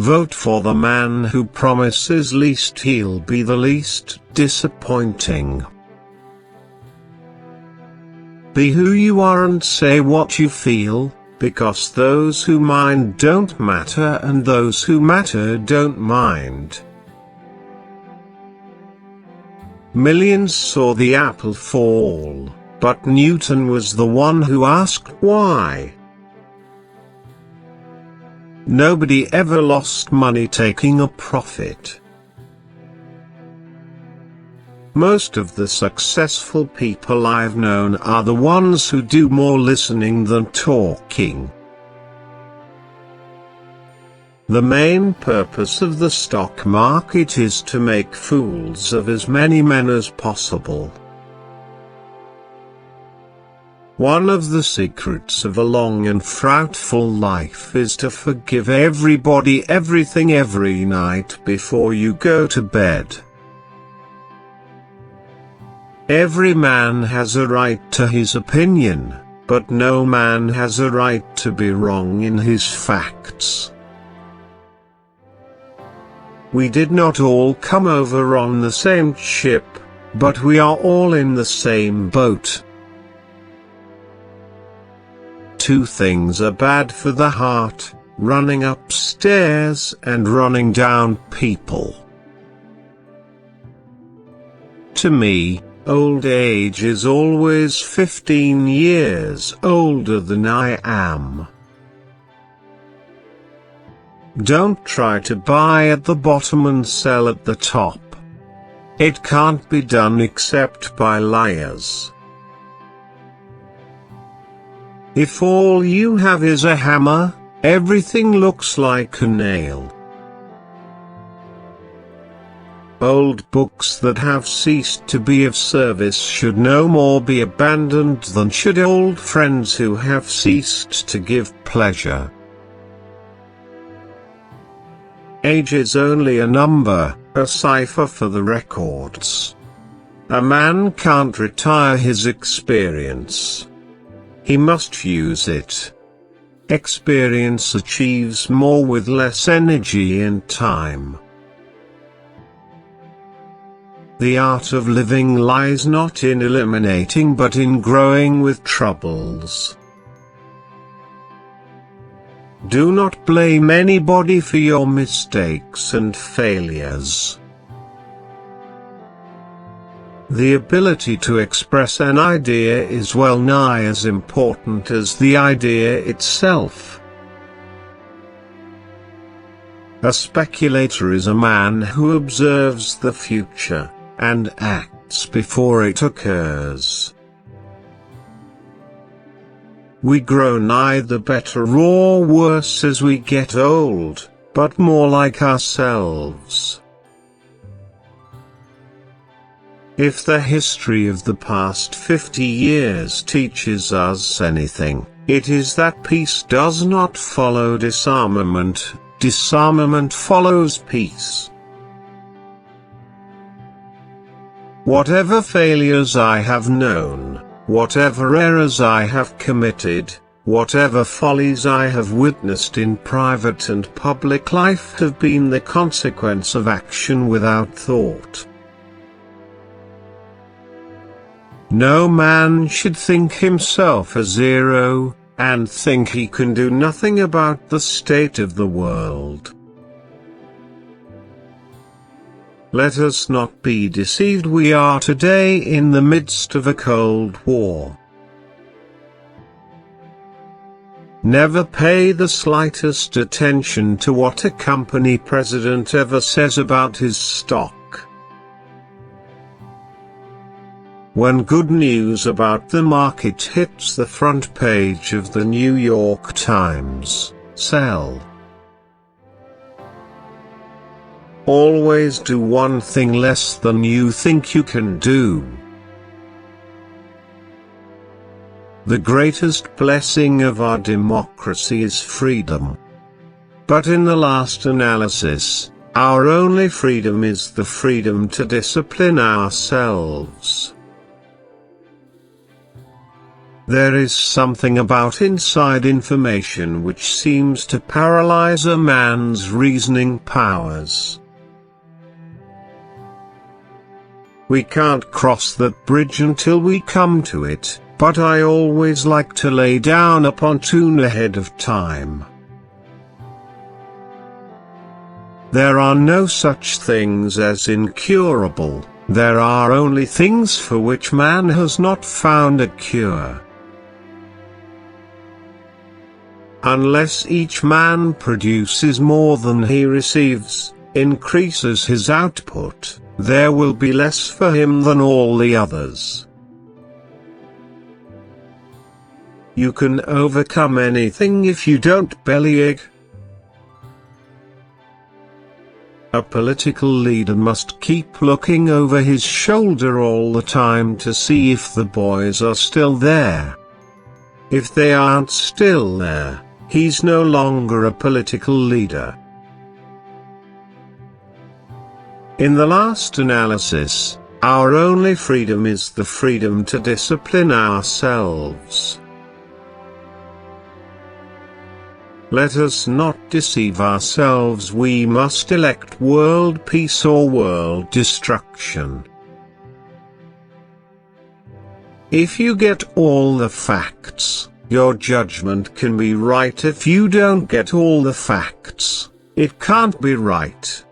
Vote for the man who promises least, he'll be the least disappointing. Be who you are and say what you feel, because those who mind don't matter and those who matter don't mind. Millions saw the apple fall, but Newton was the one who asked why. Nobody ever lost money taking a profit. Most of the successful people I've known are the ones who do more listening than talking. The main purpose of the stock market is to make fools of as many men as possible. One of the secrets of a long and fruitful life is to forgive everybody everything every night before you go to bed. Every man has a right to his opinion, but no man has a right to be wrong in his facts. We did not all come over on the same ship, but we are all in the same boat. Two things are bad for the heart: running upstairs and running down people. To me, old age is always 15 years older than I am. Don't try to buy at the bottom and sell at the top. It can't be done except by liars. If all you have is a hammer, everything looks like a nail. Old books that have ceased to be of service should no more be abandoned than should old friends who have ceased to give pleasure. Age is only a number, a cipher for the records. A man can't retire his experience. He must use it. Experience achieves more with less energy and time. The art of living lies not in eliminating but in growing with troubles. Do not blame anybody for your mistakes and failures. The ability to express an idea is well nigh as important as the idea itself. A speculator is a man who observes the future, and acts before it occurs. We grow neither better or worse as we get old, but more like ourselves. If the history of the past 50 years teaches us anything, it is that peace does not follow disarmament, disarmament follows peace. Whatever failures I have known, whatever errors I have committed, whatever follies I have witnessed in private and public life have been the consequence of action without thought. No man should think himself a zero, and think he can do nothing about the state of the world. Let us not be deceived. We are today in the midst of a Cold War. Never pay the slightest attention to what a company president ever says about his stock. When good news about the market hits the front page of the New York Times, sell. Always do one thing less than you think you can do. The greatest blessing of our democracy is freedom. But in the last analysis, our only freedom is the freedom to discipline ourselves. There is something about inside information which seems to paralyze a man's reasoning powers. We can't cross that bridge until we come to it, but I always like to lay down a pontoon ahead of time. There are no such things as incurable, there are only things for which man has not found a cure. Unless each man produces more than he receives, increases his output, there will be less for him than all the others. You can overcome anything if you don't bellyache. A political leader must keep looking over his shoulder all the time to see if the boys are still there. If they aren't still there, he's no longer a political leader. In the last analysis, our only freedom is the freedom to discipline ourselves. Let us not deceive ourselves, we must elect world peace or world destruction. If you get all the facts, your judgment can be right. If you don't get all the facts, it can't be right.